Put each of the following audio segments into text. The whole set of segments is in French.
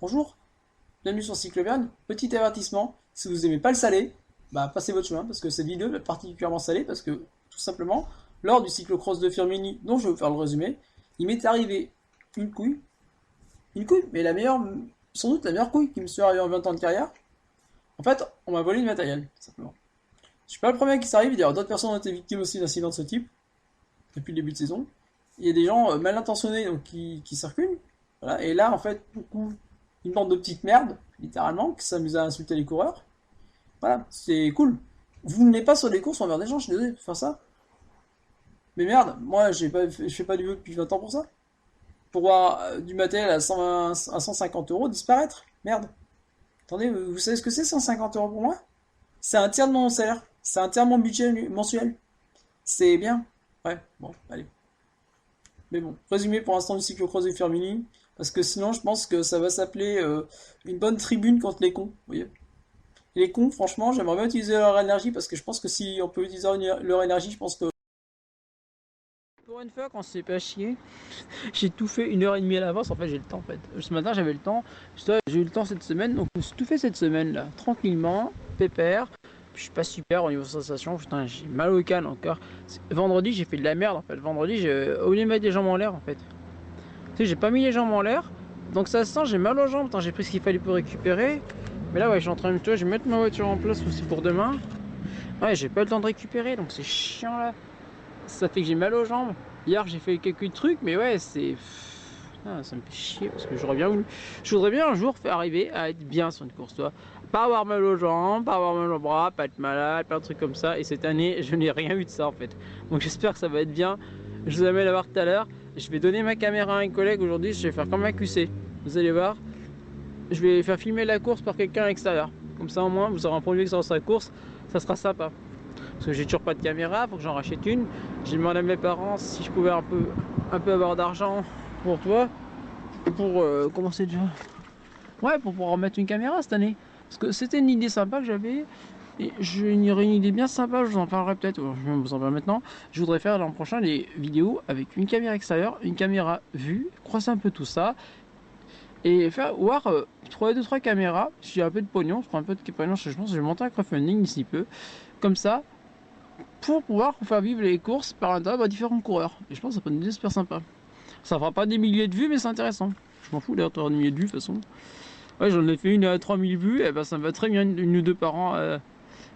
Bonjour, bienvenue sur Cycloverne. Petit avertissement, si vous aimez pas le salé, bah passez votre chemin parce que cette vidéo est particulièrement salée parce que tout simplement, lors du cyclocross de Firmini, dont je vais vous faire le résumé, il m'est arrivé une couille, mais la meilleure, sans doute la meilleure couille qui me soit arrivée en 20 ans de carrière. En fait, on m'a volé du matériel, tout simplement. Je suis pas le premier qui s'arrive, d'ailleurs d'autres personnes ont été victimes aussi d'incidents de ce type depuis le début de saison. Il y a des gens mal intentionnés donc, qui circulent. Voilà. Et là, en fait, une bande de petites merdes, littéralement, qui s'amusent à insulter les coureurs. Voilà, c'est cool. Vous n'êtes pas sur les courses envers des gens, je suis désolé de faire ça. Mais merde, moi, je fais pas du vélo depuis 20 ans pour ça. Pour voir du matériel à 120, à 150 euros disparaître. Merde. Attendez, vous savez ce que c'est 150 euros pour moi? C'est un tiers de mon salaire. C'est un tiers de mon budget mensuel. C'est bien. Ouais, bon, allez. Mais bon, résumé pour l'instant du cyclocross de Firmini, parce que sinon je pense que ça va s'appeler une bonne tribune contre les cons, vous voyez. Les cons, franchement, j'aimerais bien utiliser leur énergie, parce que je pense que si on peut utiliser leur énergie, je pense que... Pour une fois, quand c'est pas chier, j'ai tout fait 1h30 à l'avance. En fait, j'ai le temps. En fait, ce matin, j'avais le temps. J'ai eu le temps cette semaine, donc j'ai tout fait cette semaine là, tranquillement, pépère. Je suis pas super au niveau sensation. Putain, j'ai mal au canne encore. Vendredi, j'ai fait de la merde. En fait, vendredi, j'ai oublié de mettre les jambes en l'air. En fait, tu sais, j'ai pas mis les jambes en l'air, donc ça se sent. J'ai mal aux jambes. Putain, j'ai pris ce qu'il fallait pour récupérer. Mais là, ouais, je suis en train de, tu vois, je vais mettre ma voiture en place aussi pour demain. Ouais, j'ai pas le temps de récupérer, donc c'est chiant là. Ça fait que j'ai mal aux jambes. Hier j'ai fait quelques trucs, mais ouais, c'est... Ah, ça me fait chier parce que je voudrais bien un jour faire arriver à être bien sur une course, toi. Pas avoir mal aux jambes, pas avoir mal aux bras, pas être malade, plein de trucs comme ça. Et cette année, je n'ai rien eu de ça en fait. Donc j'espère que ça va être bien. Je vous amène à voir tout à l'heure. Je vais donner ma caméra à un collègue aujourd'hui. Je vais faire comme un QC. Vous allez voir. Je vais faire filmer la course par quelqu'un à l'extérieur. Comme ça au moins, vous aurez un produit sur sa course. Ça sera sympa. Parce que j'ai toujours pas de caméra, faut que j'en rachète une. J'ai demandé à mes parents si je pouvais un peu avoir d'argent pour toi, pour commencer déjà. Ouais, pour pouvoir remettre une caméra cette année. Parce que c'était une idée sympa que j'avais. Et j'ai une idée bien sympa, je vous en parlerai peut-être, je vais vous en parler maintenant. Je voudrais faire l'an prochain des vidéos avec une caméra extérieure, une caméra vue, croiser un peu tout ça. Et faire voir trouver 2-3 caméras. Si j'ai un peu de pognon, je prends un peu de pognon, je pense que je vais monter un crowdfunding d'ici peu. Comme ça, pour pouvoir faire vivre les courses par l'intérieur à différents coureurs. Et je pense que ça peut être super sympa. Ça fera pas des milliers de vues, mais c'est intéressant. Je m'en fous d'avoir des milliers de vues de toute façon. Ouais, j'en ai fait une à 3000 vues, et ben ça me va très bien, une ou deux par an.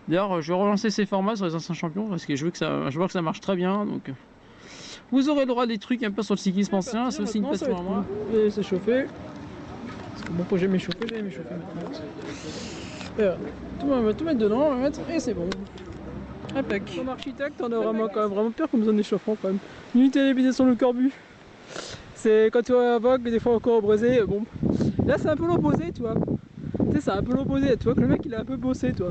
D'ailleurs, je vais relancer ces formats sur les anciens champions parce que je vois que ça marche très bien. Donc, vous aurez le droit à des trucs un peu sur le cyclisme ancien. C'est aussi une passion à moi. Et c'est chauffé. Parce que bon, quand j'ai m'échauffer, j'ai m'échauffer maintenant. On va tout mettre dedans, on va mettre, et c'est bon. Impec. Comme architecte, on a vraiment peur comme zone d'échauffement quand même. Unité d'habitation le corbu. C'est quand tu vas à Vogue, des fois encore au brésil, bon. Là c'est un peu l'opposé, tu vois. Tu sais, c'est un peu l'opposé. Tu vois que le mec il a un peu bossé, toi.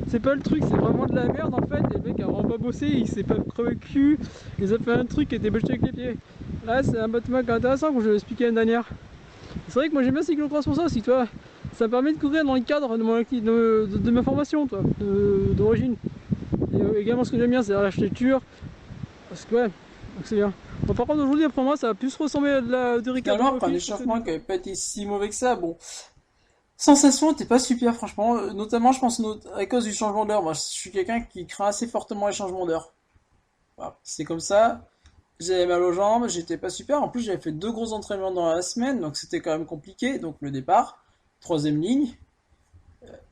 C'est pas le truc, c'est vraiment de la merde en fait. Le mec a vraiment pas bossé, il s'est pas crevé le cul. Il a fait un truc qui était bêché avec les pieds. Là c'est un bâtiment intéressant que je vais expliquer l'année dernière. C'est vrai que moi j'aime bien cyclocross pour ça aussi, tu vois. Ça me permet de courir dans le cadre de ma formation, toi, d'origine. Et également ce que j'aime bien c'est l'architecture. Parce que ouais, donc c'est bien. Bon, par contre aujourd'hui après moi ça va plus ressembler à de Ricardo. Finalement, après un échauffement qui avait pas été si mauvais que ça, bon... Sensation était pas super, franchement. Notamment, je pense, à cause du changement d'heure. Moi, je suis quelqu'un qui craint assez fortement les changements d'heure. Voilà. C'est comme ça. J'avais mal aux jambes, j'étais pas super. En plus, j'avais fait 2 gros entraînements dans la semaine, donc c'était quand même compliqué. Donc le départ, troisième ligne.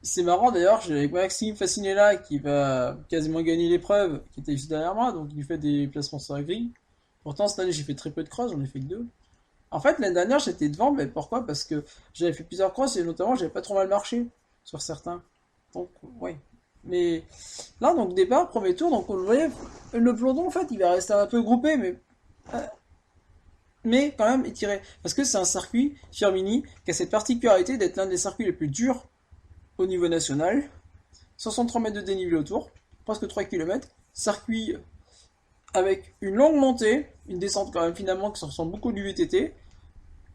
C'est marrant d'ailleurs, j'ai avec Maxime Fascinella qui va quasiment gagner l'épreuve, qui était juste derrière moi, donc il fait des placements sur la grille. Pourtant, cette année, j'ai fait très peu de cross, j'en ai fait que 2. En fait, l'année dernière, j'étais devant, mais pourquoi? Parce que j'avais fait plusieurs crosses et notamment, j'avais pas trop mal marché sur certains. Donc, ouais. Mais là, donc, départ, premier tour, donc, vous voyez, le peloton, en fait, il va rester un peu groupé, mais quand même étiré. Parce que c'est un circuit, Firmini, qui a cette particularité d'être l'un des circuits les plus durs au niveau national. 63 mètres de dénivelé autour, presque 3 km. Circuit avec une longue montée, une descente quand même finalement qui ressemble beaucoup du VTT,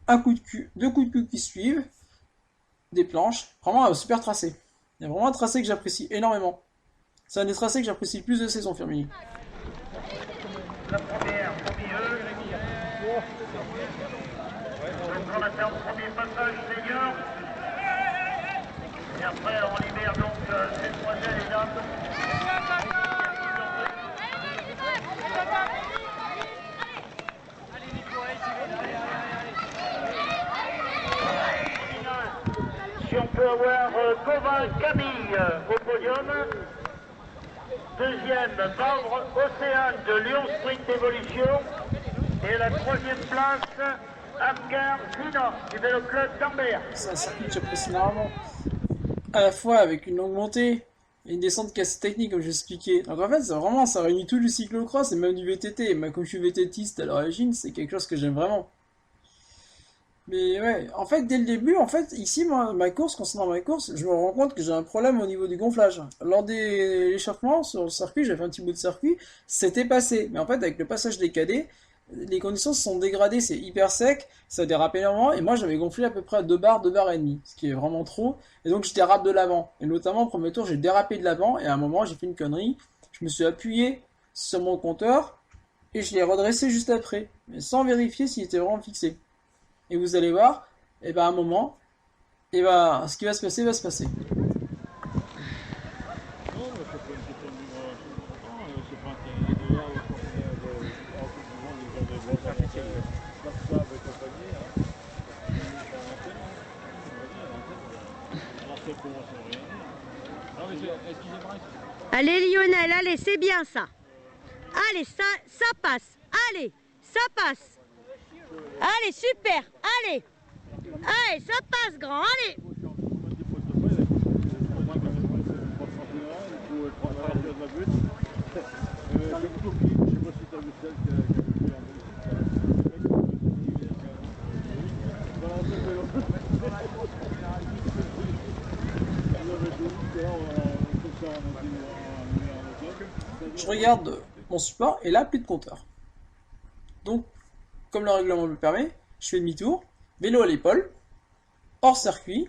un coup de cul, 2 coups de cul qui suivent, des planches, vraiment un super tracé. Il y a vraiment un tracé que j'apprécie énormément. C'est un des tracés que j'apprécie le plus de saison, Firmini. La première, premier, le grand premier passage senior. Et après, on libère donc ces demoiselles et dames. Si on peut avoir Koval Camille au podium. Deuxième, membre Océane de Lyon Sprint Evolution. Et la troisième place, Amgar Zina du vélo club d'Ambert. C'est un circuit que j'apprécie énormément. À la fois avec une longue montée et une descente casse technique, comme j'expliquais. Donc en fait, ça réunit tout du cyclocross et même du VTT. Et moi, comme je suis VTTiste à l'origine, c'est quelque chose que j'aime vraiment. Mais ouais, en fait, dès le début, en fait, ici, moi, concernant ma course, je me rends compte que j'ai un problème au niveau du gonflage. Lors des l'échauffement sur le circuit, j'ai fait un petit bout de circuit, c'était passé. Mais en fait, avec le passage des cadets, les conditions se sont dégradées, c'est hyper sec, ça dérape énormément, et moi j'avais gonflé à peu près à 2 barres et demie, ce qui est vraiment trop, et donc je dérape de l'avant. Et notamment, au premier tour, j'ai dérapé de l'avant, et à un moment, j'ai fait une connerie, je me suis appuyé sur mon compteur, et je l'ai redressé juste après, mais sans vérifier s'il était vraiment fixé. Et vous allez voir, et ben à un moment, et ben ce qui va se passer va se passer. Non, mais c'est pas une question de migration. C'est pas un terrain de là où on est en Coupe du Monde, ils ont des grosses avantages. Comme ça, avec compagnie, hein. On sait comment c'est rien. Non, mais excusez-moi. Allez Lionel, allez, c'est bien ça. Allez, ça passe. Allez, ça passe. Allez, super. Allez. Allez, ça passe grand. Allez. Je regarde mon support, et là, plus de compteur. Donc, comme le règlement me le permet, je fais demi-tour, vélo à l'épaule, hors circuit,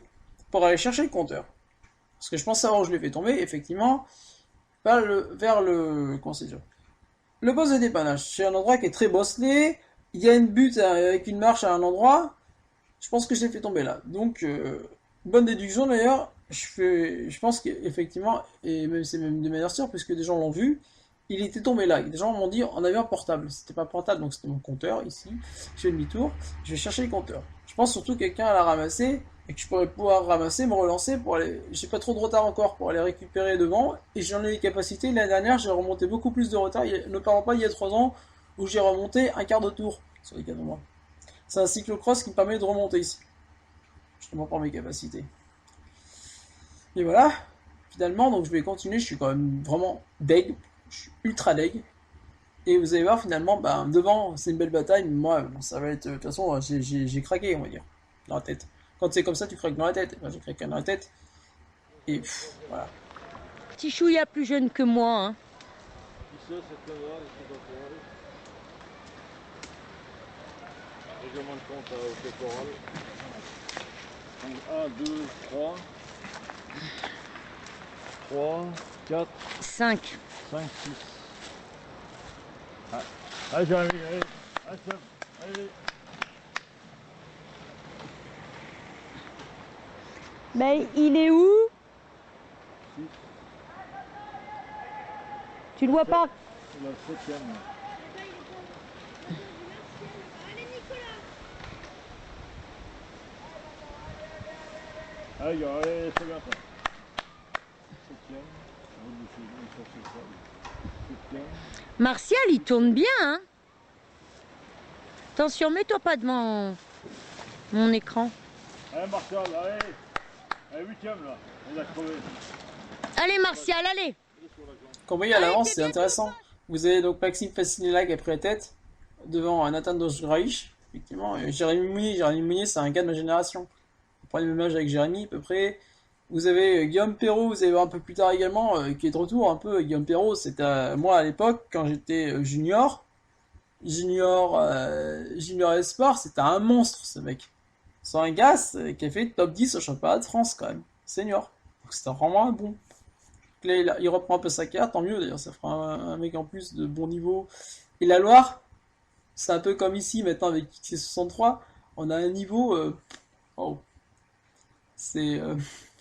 pour aller chercher le compteur. Parce que je pense savoir où je l'ai fait tomber, effectivement, vers le, comment c'est dire, le poste de dépannage. C'est un endroit qui est très bosselé, il y a une butte avec une marche à un endroit, je pense que je l'ai fait tomber là. Donc, bonne déduction d'ailleurs, je pense qu'effectivement, et même c'est même de manière sûre, puisque des gens l'ont vu, il était tombé là. Des gens m'ont dit on avait un portable. C'était pas portable, donc c'était mon compteur ici. Je fais demi-tour, je vais chercher le compteur. Je pense surtout que quelqu'un l'a ramassé et que je pourrais pouvoir ramasser, me relancer pour aller. J'ai pas trop de retard encore pour aller récupérer devant et j'en ai les capacités. L'année dernière, j'ai remonté beaucoup plus de retard. Ne parlons pas il y a 3 ans où j'ai remonté un quart de tour sur les 4 mois. C'est un cyclocross qui me permet de remonter ici. Justement pour mes capacités. Et voilà. Finalement, donc je vais continuer. Je suis quand même vraiment deg. Je suis ultra deg. Et vous allez voir finalement, ben, devant, c'est une belle bataille, mais moi, bon, ça va être. De toute façon, j'ai craqué, on va dire, dans la tête. Quand c'est comme ça, tu craques dans la tête. Moi, j'ai craqué dans la tête. Et voilà. Petit chouïa plus jeune que moi. Hein. Règlement de compte au pectoral. 1, 2, 3. 3, 4, 5. 5, 6. Allez, Jérémy, allez. Allez. Mais il est où? 6. Tu le vois pas? C'est la 7e. Allez, c'est bien ça. 7e. Martial, il tourne bien, hein? Attention, mets-toi pas devant mon écran. Allez, Martial, allez, 8e là, on a crevé. Allez, Martial, allez. Quand vous voyez à l'avance, c'est intéressant. Vous avez donc Maxime Fascinella qui a pris la tête devant Nathan Dojgraich, effectivement. Et Jérémy Mounier, c'est un gars de ma génération. On prend le même âge avec Jérémy, à peu près. Vous avez Guillaume Perrault, vous allez voir un peu plus tard également, qui est de retour un peu. Guillaume Perrault, c'était moi à l'époque, quand j'étais junior Espoir, c'était un monstre ce mec. C'est un gars qui a fait top 10 au championnat de France quand même, senior. Donc c'était vraiment un bon. Là, il reprend un peu sa carte, tant mieux d'ailleurs, ça fera un mec en plus de bon niveau. Et la Loire, c'est un peu comme ici maintenant avec XC63, on a un niveau. Oh. C'est.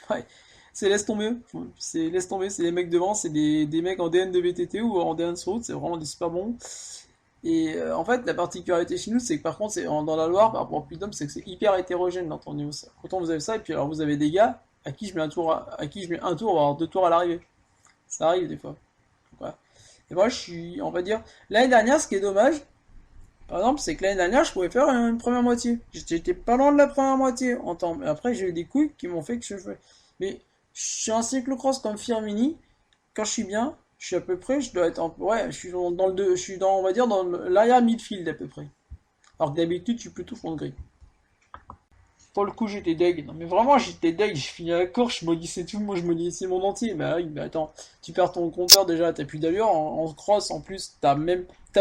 Ouais. c'est laisse tomber. C'est laisse tomber, c'est les mecs devant, c'est des mecs en DN de VTT ou en DN sur route, c'est vraiment des super bons. Et en fait, la particularité chez nous, c'est que par contre, dans la Loire, par rapport au Puy-de-Dôme, c'est que c'est hyper hétérogène dans ton niveau. Autant vous avez ça, et puis alors vous avez des gars à qui je mets un tour, à qui je mets un tour, voire deux tours à l'arrivée. Ça arrive des fois. Voilà. Et moi, on va dire, l'année dernière, ce qui est dommage, par exemple, c'est que l'année dernière, je pouvais faire une première moitié. J'étais pas loin de la première moitié en temps. Mais après, j'ai eu des couilles qui m'ont fait que je fais. Mais je suis un cyclocross comme Firmini. Quand je suis bien, je suis à peu près, je dois être ouais, je suis dans le deux, je suis dans, on va dire, dans l'arrière midfield à peu près. Alors que d'habitude, je suis plutôt fond de grille. Pour le coup, j'étais deg. Non, mais vraiment, j'étais deg. J'ai fini la course, je maudissais tout. Moi, je maudissais mon entier. Bah oui, mais attends, tu perds ton compteur déjà, t'as plus d'allure. En cross, en plus, t'as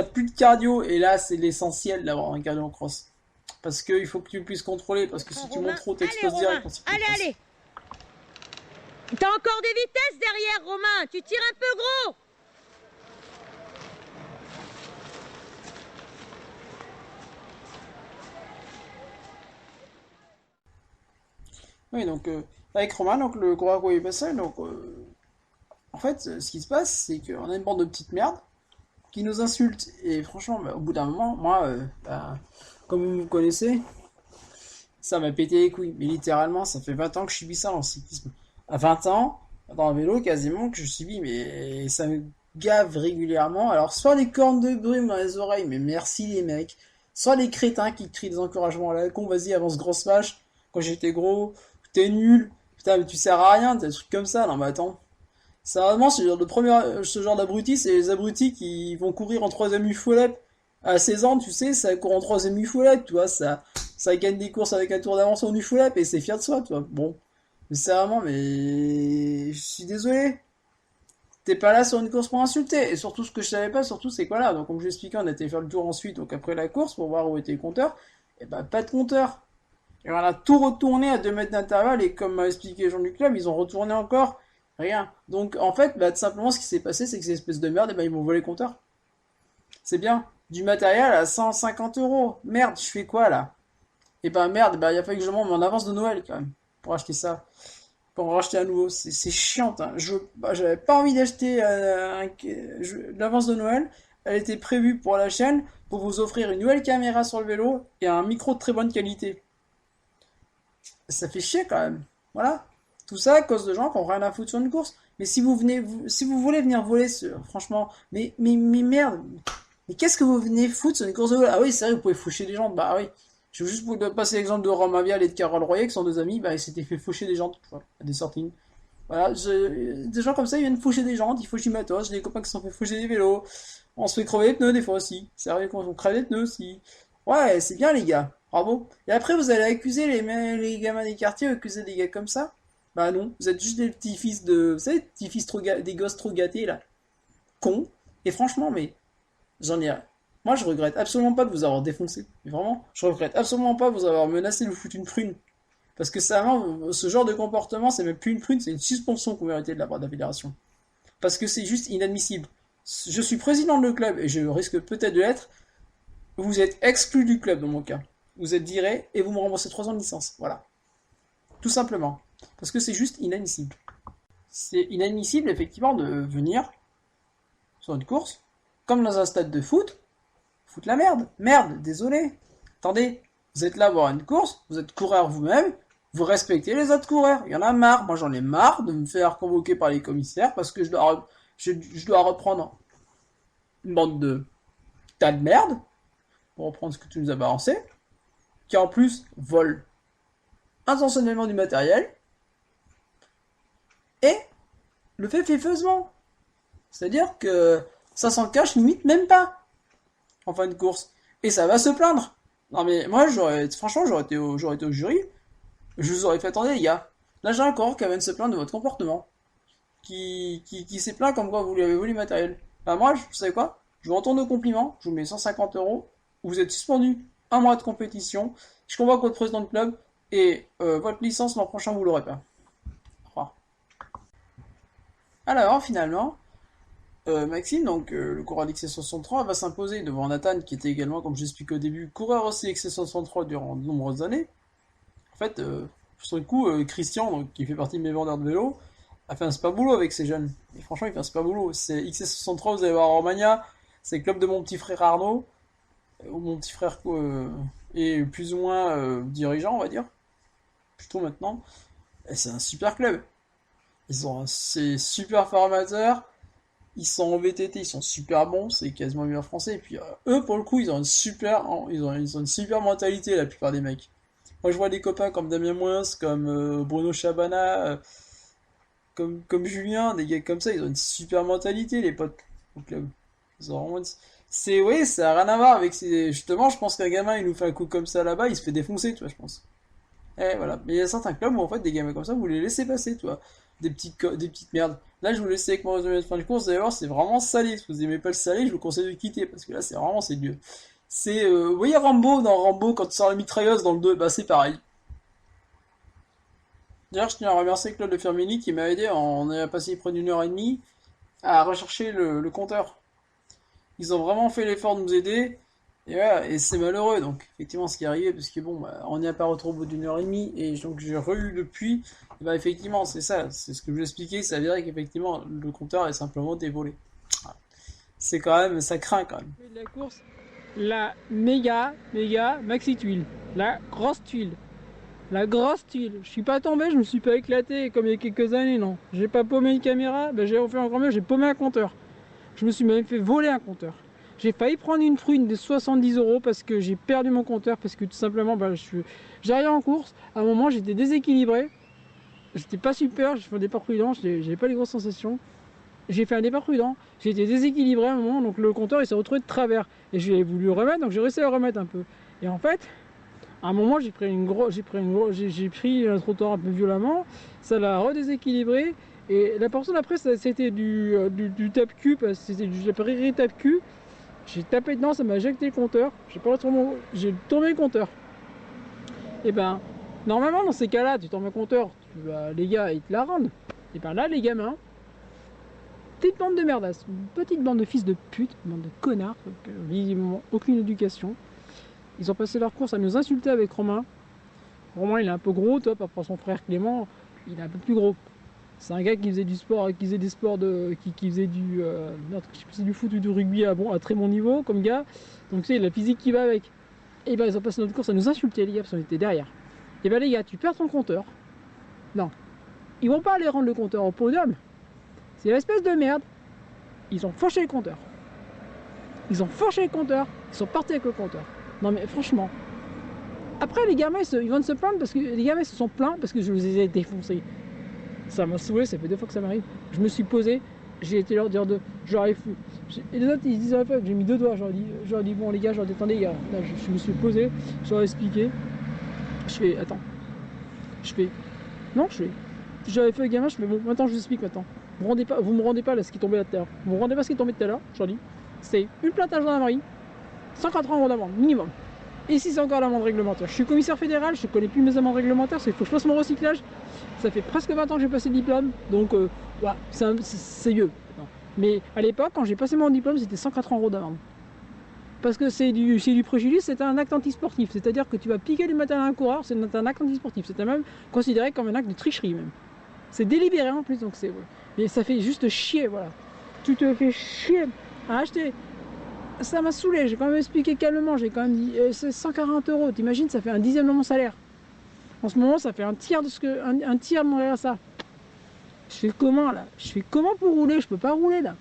plus de cardio. Et là, c'est l'essentiel d'avoir un cardio en cross. Parce que il faut que tu puisses contrôler. Parce que si tu montes trop, t'exploses direct. Allez, allez. T'as encore des vitesses derrière, Romain. Tu tires un peu gros. Oui, donc avec Romain, donc le coureur est passé, donc en fait, ce qui se passe, c'est qu'on a une bande de petites merdes qui nous insultent. Et franchement, bah, au bout d'un moment, moi, bah, comme vous me connaissez, ça m'a pété les couilles. Mais littéralement, ça fait 20 ans que je subis ça en cyclisme. À 20 ans, dans le vélo, quasiment, que je subis, mais ça me gave régulièrement. Alors, soit les cornes de brume dans les oreilles, mais merci les mecs. Soit les crétins qui crient des encouragements à la con, vas-y, avance grosse vache, quand j'étais gros, t'es nul, putain, mais tu sers à rien, des trucs comme ça, non mais attends. Sérieusement, ce genre d'abrutis, c'est les abrutis qui vont courir en troisième UFOLEP. À 16 ans, tu sais, ça court en troisième UFOLEP, tu vois, ça gagne des courses avec un tour d'avance en UFOLEP et c'est fier de soi, tu vois. Bon, mais sérieusement, mais je suis désolé. T'es pas là sur une course pour insulter. Et surtout, ce que je savais pas, surtout, c'est quoi là. Donc, comme je l'expliquais, on a été faire le tour ensuite, donc après la course, pour voir où était le compteur. Et bah, pas de compteur. Et on a tout retourné à 2 mètres d'intervalle, et comme m'a expliqué Jean-Luc Club, ils ont retourné encore rien. Donc en fait, bah, tout simplement, ce qui s'est passé, c'est que ces espèces de merde, et bah, ils m'ont volé le compteur. C'est bien. Du matériel à 150 euros. Merde, je fais quoi là? Et bah merde, bah, il a fallu que je monte mon avance de Noël quand même, pour acheter ça. Pour en racheter à nouveau. C'est chiant, hein. J'avais pas envie d'acheter l'avance de Noël. Elle était prévue pour la chaîne, pour vous offrir une nouvelle caméra sur le vélo, et un micro de très bonne qualité. Ça fait chier quand même. Voilà. Tout ça à cause de gens qui ont rien à foutre sur une course. Mais si vous voulez venir voler, franchement, mais merde. Mais qu'est-ce que vous venez foutre sur une course de vélo? Ah oui, c'est vrai, vous pouvez faucher des gens. Bah oui. Je veux juste vous passer l'exemple de Romain Vial et de Carole Royer, qui sont deux amis, bah ils s'étaient fait faucher des gens, voilà, à des sorties. Voilà, des gens comme ça, ils viennent faucher des gens, ils fauchent du matos, j'ai des copains qui se sont fait faucher des vélos. On se fait crever les pneus des fois aussi. C'est vrai qu'on crève les pneus aussi. Ouais, c'est bien les gars. Bravo. Et après, vous allez accuser les gamins des quartiers, accuser des gars comme ça? Bah non, vous êtes juste des petits fils de... Vous savez, petits fils des gosses trop gâtés, là. Cons. Et franchement, mais... J'en ai... Moi, je regrette absolument pas de vous avoir défoncé. Mais vraiment, je regrette absolument pas de vous avoir menacé de vous foutre une prune. Parce que ça, ce genre de comportement, c'est même plus une prune, c'est une suspension qu'on méritait de la part de la fédération. Parce que c'est juste inadmissible. Je suis président de le club, et je risque peut-être de l'être. Vous êtes exclu du club, dans mon cas. Vous êtes viré et vous me remboursez 3 ans de licence. Voilà. Tout simplement. Parce que c'est juste inadmissible. C'est inadmissible, effectivement, de venir sur une course, comme dans un stade de foot, foutre la merde. Merde, désolé. Attendez, vous êtes là voir une course, vous êtes coureur vous-même, vous respectez les autres coureurs. Il y en a marre. Moi, j'en ai marre de me faire convoquer par les commissaires parce que je dois reprendre une bande de tas de merde, pour reprendre ce que tu nous as balancé, qui en plus vole intentionnellement du matériel, et le fait fifeusement. C'est-à-dire que ça s'en cache limite même pas en fin de course. Et ça va se plaindre. Non mais moi, franchement, j'aurais été au jury, je vous aurais fait, attendez les gars, là j'ai un coureur qui vient de se plaindre de votre comportement, qui s'est plaint comme quoi vous lui avez volé le matériel. Bah moi, vous savez quoi? Je vous retourne au compliment, je vous mets 150 euros, vous êtes suspendu 1 mois de compétition, je convoque votre président de club, et votre licence l'an prochain vous l'aurez pas. Alors finalement, Maxime, donc le coureur d'XC63, va s'imposer devant Nathan, qui était également, comme j'expliquais au début, coureur aussi XC63 durant de nombreuses années. En fait, sur le coup, Christian, donc, qui fait partie de mes vendeurs de vélo, a fait un super boulot avec ces jeunes. Et franchement, il fait un super boulot. C'est XC63, vous allez voir en Romagna, c'est le club de mon petit frère Arnaud, où mon petit frère est plus ou moins dirigeant, on va dire, plutôt maintenant. Et c'est un super club. C'est super formateur. Ils sont en VTT, ils sont super bons, c'est quasiment mieux en français. Et puis eux, pour le coup, ils ont une super mentalité, la plupart des mecs. Moi, je vois des copains comme Damien Moins, comme Bruno Chabana, comme Julien, des gars comme ça, ils ont une super mentalité, les potes au club. Ils ont vraiment oui, ça a rien à voir avec justement, je pense qu'un gamin, il nous fait un coup comme ça là-bas, il se fait défoncer, tu vois, je pense. Et voilà. Mais il y a certains clubs où en fait, des gamins comme ça, vous les laissez passer, tu vois. Des petites merdes. Là, je vous laisse avec mon résumé de fin de course. Vous allez voir, c'est vraiment salé. Si vous aimez pas le salé, je vous conseille de quitter. Parce que là, c'est Dieu. Vous voyez Rambo, dans Rambo, quand il sort la mitrailleuse dans le 2, bah c'est pareil. D'ailleurs, je tiens à remercier Claude de Firmini qui m'a aidé. On a passé près d'une heure et demie à rechercher le compteur. Ils ont vraiment fait l'effort de nous aider. Et voilà, et c'est malheureux, donc effectivement ce qui est arrivé, parce que bon, bah, on n'y a pas retrouvé au bout d'une heure et demie, et donc j'ai re-eu depuis, et bah effectivement c'est ça, c'est ce que je vous expliquais, ça veut dire qu'effectivement le compteur est simplement dévolé. Voilà. C'est quand même, ça craint quand même. De la course, la méga maxi tuile, la grosse tuile, je suis pas tombé, je me suis pas éclaté comme il y a quelques années, non, j'ai pas paumé une caméra, bah, j'ai refait encore mieux, j'ai paumé un compteur, je me suis même fait voler un compteur. J'ai failli prendre une fruine de 70 € parce que j'ai perdu mon compteur, parce que tout simplement, bah, j'arrivais en course, à un moment j'étais déséquilibré, j'étais pas super, j'ai fait un départ prudent, j'avais pas les grosses sensations, j'ai fait un départ prudent, j'ai été déséquilibré à un moment, donc le compteur il s'est retrouvé de travers, et j'ai voulu le remettre, donc j'ai réussi à le remettre un peu, et en fait, à un moment j'ai pris un trottoir un peu violemment, ça l'a redéséquilibré, et la personne après c'était du tape-cul, c'était du prairie tape-cul. J'ai tapé dedans, ça m'a éjecté le compteur. J'ai tombé le compteur. Et ben, normalement, dans ces cas-là, tu tombes le compteur, les gars, ils te la rendent. Et ben là, les gamins, petite bande de merdasses, une petite bande de fils de pute, une bande de connards, visiblement aucune éducation. Ils ont passé leur course à nous insulter avec Romain. Romain, il est un peu gros, top, après son frère Clément, il est un peu plus gros. C'est un gars qui faisait du sport, qui faisait des sports qui faisait du, du foot ou du rugby à très bon niveau comme gars. Donc tu sais, la physique qui va avec. Et ben ils ont passé notre course à nous insulter les gars parce qu'on était derrière. Et ben les gars, tu perds ton compteur. Non, ils vont pas aller rendre le compteur au podium. C'est l'espèce de merde. Ils ont fauché le compteur. Ils sont partis avec le compteur. Non mais franchement. Après les gamins ils vont se plaindre parce que les gamins se sont plaints parce que je les ai défoncés. Ça m'a saoulé, ça fait 2 fois que ça m'arrive. Je me suis posé, j'ai été leur dire j'aurais fou. Et les autres ils se disaient j'ai mis 2 doigts, j'aurais dit bon les gars, attendez les gars. Là, je me suis posé, je leur ai expliqué. Je fais attends. J'avais fait le gamin, je fais bon maintenant je vous explique maintenant. Vous me rendez pas là ce qui est tombé là de terre. Vous me rendez pas ce qui est tombé de tout à l'heure, je leur dis. C'est une plainte à la gendarmerie, 180 € d'amende, minimum. Et si c'est encore l'amende réglementaire. Je suis commissaire fédéral, je connais plus mes amendes réglementaires, il faut que je fasse mon recyclage. Ça fait presque 20 ans que j'ai passé le diplôme, donc voilà, c'est vieux. Mais à l'époque, quand j'ai passé mon diplôme, c'était 180 € d'amende. Parce que c'est du préjudice, c'est un acte antisportif. C'est-à-dire que tu vas piquer du matériel à un coureur, c'est un acte antisportif. C'est même considéré comme un acte de tricherie même. C'est délibéré en plus, donc c'est... Mais ça fait juste chier, voilà. Tu te fais chier à acheter... Ça m'a saoulé, j'ai quand même expliqué calmement, j'ai quand même dit c'est 140 €, t'imagines, ça fait un dixième de mon salaire. En ce moment, ça fait un tiers de mon RSA. Je fais comment là? Je fais comment pour rouler? Je peux pas rouler là.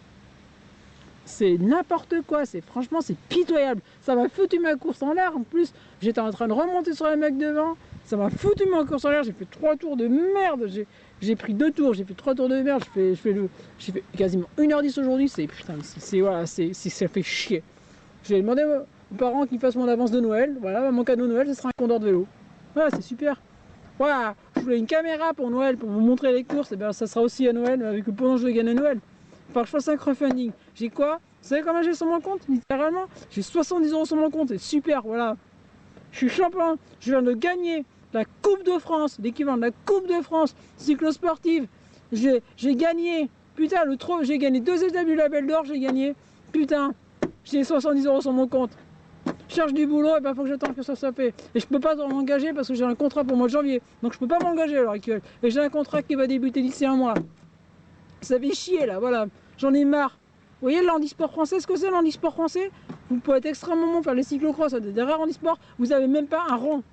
C'est n'importe quoi, franchement c'est pitoyable. Ça m'a foutu ma course en l'air en plus. J'étais en train de remonter sur les mecs devant. Ça m'a foutu ma course en l'air, j'ai fait 3 tours de merde. J'ai pris 2 tours, j'ai fait 3 tours de merde, j'ai fait quasiment 1h10 aujourd'hui, voilà, ça fait chier. J'ai demandé aux parents qu'ils fassent mon avance de Noël, voilà, mon cadeau de Noël, ce sera un compteur de vélo. Voilà, c'est super. Voilà, je voulais une caméra pour Noël, pour vous montrer les courses, et bien ça sera aussi à Noël, avec le pendant que je vais gagner Noël. Enfin, je fasse un crowdfunding. J'ai quoi? Vous savez combien j'ai sur mon compte? Littéralement, j'ai 70 € sur mon compte, c'est super, voilà. Je suis champion, je viens de gagner la Coupe de France, l'équivalent de la Coupe de France cyclo-sportive. J'ai gagné, putain, j'ai gagné 2 étapes du label d'or, j'ai gagné, putain, j'ai 70 € sur mon compte. Je cherche du boulot, et ben faut que j'attende que ça soit fait. Et je peux pas m'engager parce que j'ai un contrat pour le mois de janvier. Donc je peux pas m'engager à l'heure actuelle. Et j'ai un contrat qui va débuter d'ici un mois. Ça fait chier là, voilà. J'en ai marre. Vous voyez le handisport français, ce que c'est le handisport français? Vous pouvez être extrêmement bon, faire les cyclocross, des rares handisports, vous avez même pas un rond.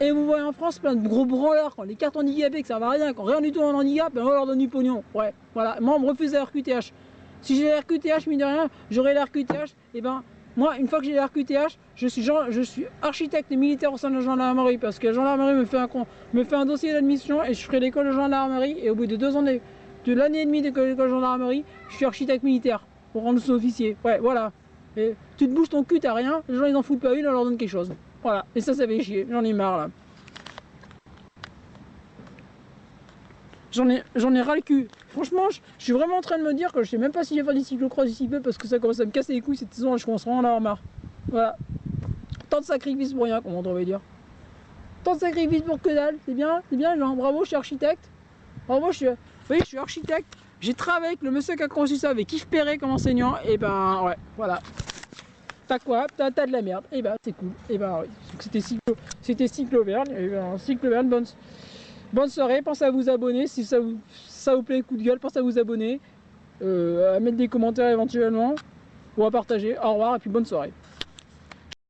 Et vous voyez en France plein de gros branleurs, quand les cartes handicapées, que ça va rien, quand rien du tout en handicap, ben on leur donne du pognon. Ouais, voilà. Moi on me refuse la RQTH. Si j'ai la RQTH, mine de rien, j'aurai la RQTH, et ben moi, une fois que j'ai la RQTH, je suis architecte et militaire au sein de la gendarmerie, parce que la gendarmerie me fait un dossier d'admission et je ferai l'école de gendarmerie, et au bout de 2 ans de l'année et demie d'école de gendarmerie, je suis architecte militaire pour rendre sous-officier. Ouais, voilà. Et tu te bouges ton cul, t'as rien, les gens ils en foutent pas une, on leur donne quelque chose. Voilà. Et ça fait chier, j'en ai marre là. J'en ai ras le cul. Franchement, je suis vraiment en train de me dire que je sais même pas si je vais faire du cyclocross d'ici peu parce que ça commence à me casser les couilles cette saison, je commence vraiment à en avoir marre. Voilà. Tant de sacrifices pour rien, comment on devrait dire. Tant de sacrifices pour que dalle, c'est bien, genre, bravo, je suis architecte. Bravo, vous voyez, je suis architecte. J'ai travaillé avec le monsieur qui a conçu ça, avec Yves Perret comme enseignant, et ben ouais, voilà. T'as quoi? T'as de la merde, et ben c'est cool, et ben oui. C'était Cycloverne, et ben Cycloverne, bonne soirée, pensez à vous abonner, si ça vous plaît, coup de gueule, pensez à vous abonner, à mettre des commentaires éventuellement, ou à partager, au revoir, et puis bonne soirée.